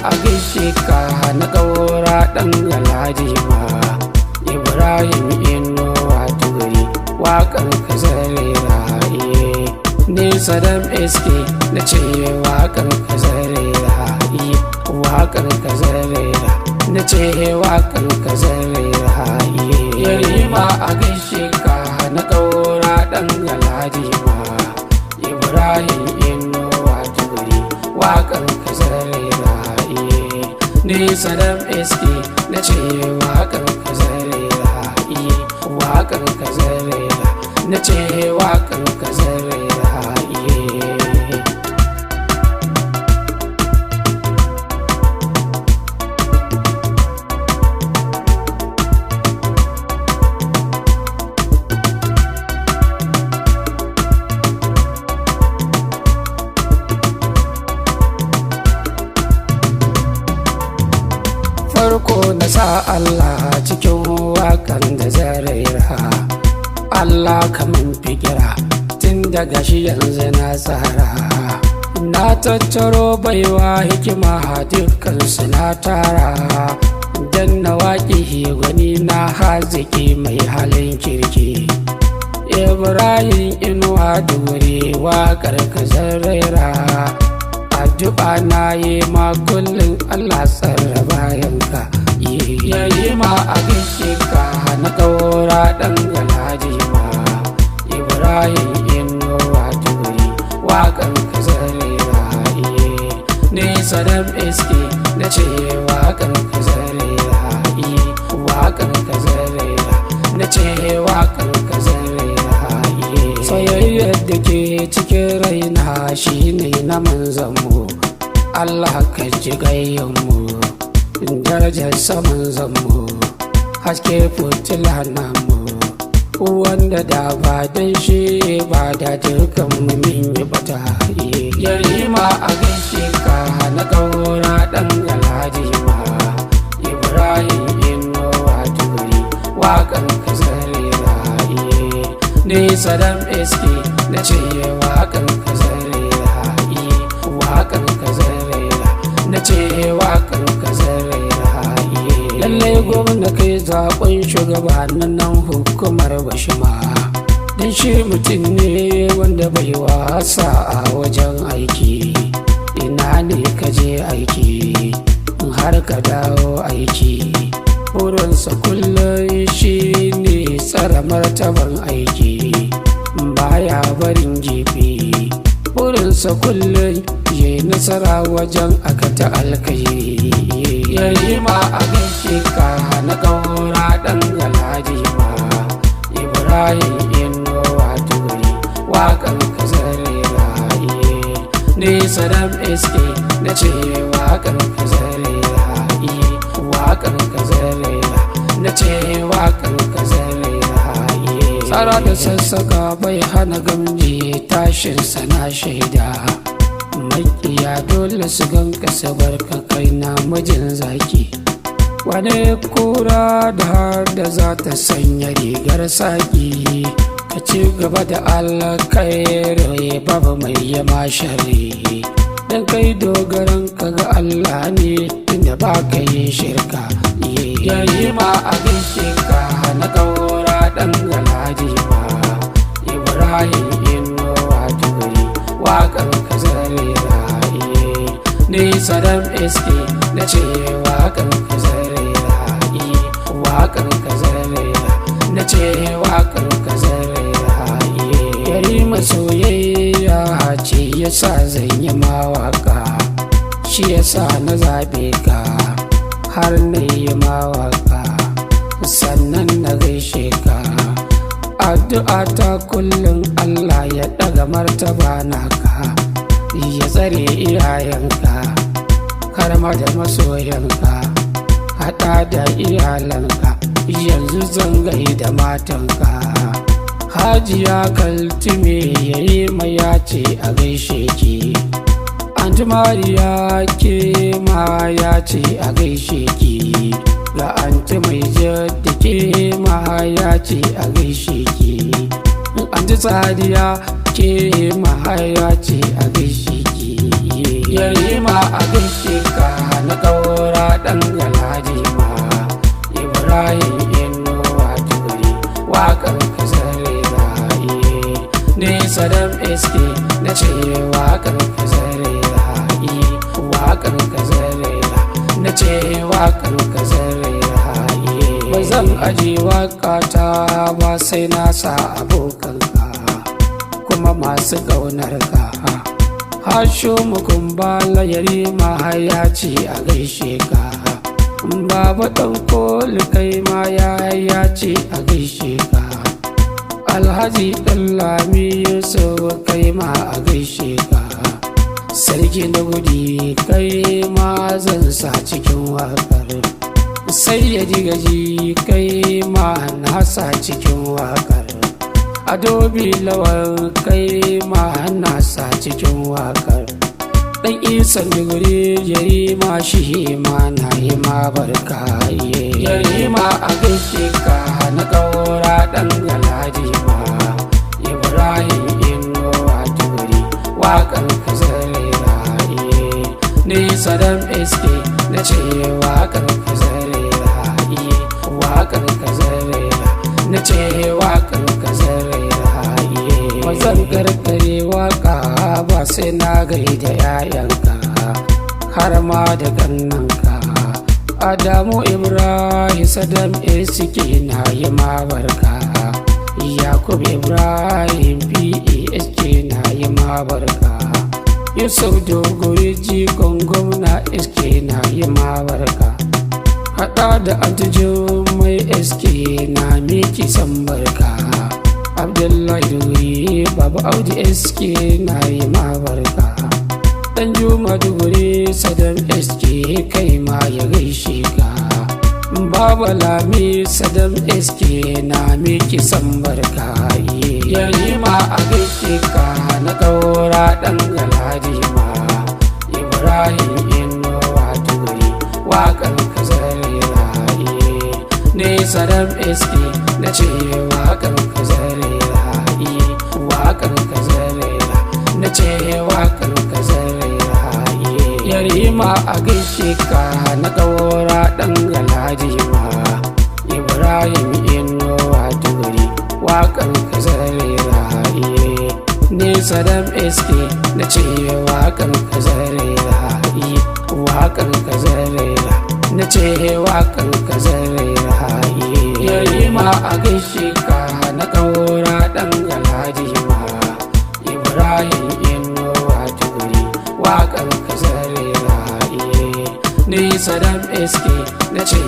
a gaishe ka na ƙaura ɗan galadima. Ibrahim Inuwa Duguri waƙar ka zarera. Ni Saddam SK na ce waƙar ka zarera. Waƙar ka zarera na ce waƙar ka zarera. Yarima a gaishe ka na ƙaura ɗan galadima. Ibrahim Inuwa Duguri waƙar ka zarera. Ni Saddam SK na ce waƙar ka zarera. Waƙar ka zarera na ce waƙar ka zarera. Farko na sa Allah cikin wakan da zarera. Allah kaman fikira tun daga shi yanzu na tsara. Na tattaro baiwa hikima dukkansu na tara. Dan na waƙi gwani na haziki mai halin kirki. Ibrahim Inuwa Duguri waƙar ka zarera. Addu'a na yi ma kullum Allah tsara bayanka. Yayi ma a gaishe ka na ƙaura ɗan galadima. Ibrahim Inuwa Duguri waƙar ka zarera. Ni Saddam SK na ce waƙar ka zarera. Waƙar ka zarera na ce waƙar ka zarera. Soyayyar da ke cikin raina shine na manzanmu. Allah ka ji gayyanmu, darajar saman zanmu, haske fitila namu, wanda da ba dan shi ba da dukan min yi bata. Yarima a gaishe ka na ƙaura ɗan galadima. Ibrahim Inuwa Duguri waƙar ka zarera. Ni Saddam SK na ce waƙar ka zarera. Waƙar ka zarera na ce waƙar ka zarera. Lallai gwamna kai zaɓen shugabannin nan hukumar bashima. Dan shi mutum ne wanda bai wasa a wajen aiki. Ina ne ka je aiki har ka dawo aiki. Burinsa kullum shi ne tsara martaban aiki, baya barin gefe. Burinsa kullum ya nasara wajen akata alkai. Yarima a gaishe ka na ƙaura ɗan galadima. Ibrahim Inuwa Duguri waƙar ka zarera. Ni Saddam SK na ce waƙar ka zarera. Waƙar ka zarera na ce waƙar ka zarera. Tsara da sassaka bai hana gamji tashinsa na shaida. Makiya dole su ganka su barka kai na mijin zaki. Wane kura da har da za ta sanya rigar saki. Ka ci gaba da alkhairi babu mai yama shari. Dan kai dogaran ka ga Allah ne inda ba ka yi shirka. Yarima a gaishe ka na ƙaura ɗan galadima. Ibrahim Inuwa Duguri waƙar ka zarera. Ni Saddam SK na ce waƙar ka zarera. Waƙar ka zarera na ce waƙar ka zarera. Yarima soyayya ce yasa zan yi mawaƙa. Shi yasa na zaɓe ka har na yi mawaƙa. Sannan na gaishe ka. Addu'a ta kullum Allah ya ɗaga martaba naka. Ya tsare iyayenka har ma da masoyanka. Haɗa da iyalanka yanzu zangai da matanka. Hajiya Kaltume Yarima ya ce a gaishe ki. Anti Mariya ke ma ya ce a gaishe ki. Ga anti mai jadda ke ma ya ce a gaishe ki. Anti Sadiya ke ma ya ce a gaishe ki. yarima a gaishe ka na ƙaura ɗan galadima. Ibrahim Inuwa Duguri waƙar ka zare raye ne. Saddam SK na ce waƙar ka zare raye, waƙar ka zare na ce waƙar ka zare raye. Ba zan aji waƙata ba sai na sa abokanka kuma masu ƙaunarka. Hasho mukumbala yarima ya ce a gaishe ka. Baba ɗan koli kai ma ya ce a gaishe ka. Alhaji ɗan lami Yusuf kai ma a gaishe ka. Sarki na gudi kai ma zan sa cikin waƙar. Sai ya ji gaji kai ma na sa cikin waƙar. Adobe lawan kai ma na sa cikin waƙar. Dan isa Duguri yarima shi ma na yi ma barka yarima a gaishe ka na ƙaura ɗan galadima. Ibrahim Inuwa Duguri waƙar ka zare raye ne. Saddam SK na ce waƙar ka zare raye, waƙar ka zare na ce waƙar ka zare raye. Mazan karkare waƙa ba sai na gaida yayanka har ma da kannanka. Adamu Ibrahim Saddam SK na yi ma barka. Yakub Ibrahim PSK na yi ma barka. Yusuf Duguri jikon gwamna SK na yi ma barka. Haɗa da Abdul mai SK na miki san barka. Abdullahi Duguri Baba Audu SK na yi ma barka. Dan Juma Duguri Saddam SK kai ma ya gaishe ka. Baba Lami Saddam SK na miki san barka. Yarima a gaishe ka na ƙaura ɗan galadima. Ibrahim Inuwa Duguri waƙar ka zare raye ne. Saddam SK na ce waƙar ka zare raye, waƙar ka zare na ce waƙar ka zare raye. Yarima a gaishe ka na ƙaura ɗan galadima. Ibrahim Inuwa Duguri waƙar ka zare raye ne. Saddam SK na ce waƙar ka zare raye, waƙar ka zare na ce waƙar ka zare raye. Yarima a gaishe ka na ƙaura ɗan galadima. Ibrahim Inuwa Duguri waƙar ka zare raye ne. Saddam SK na ce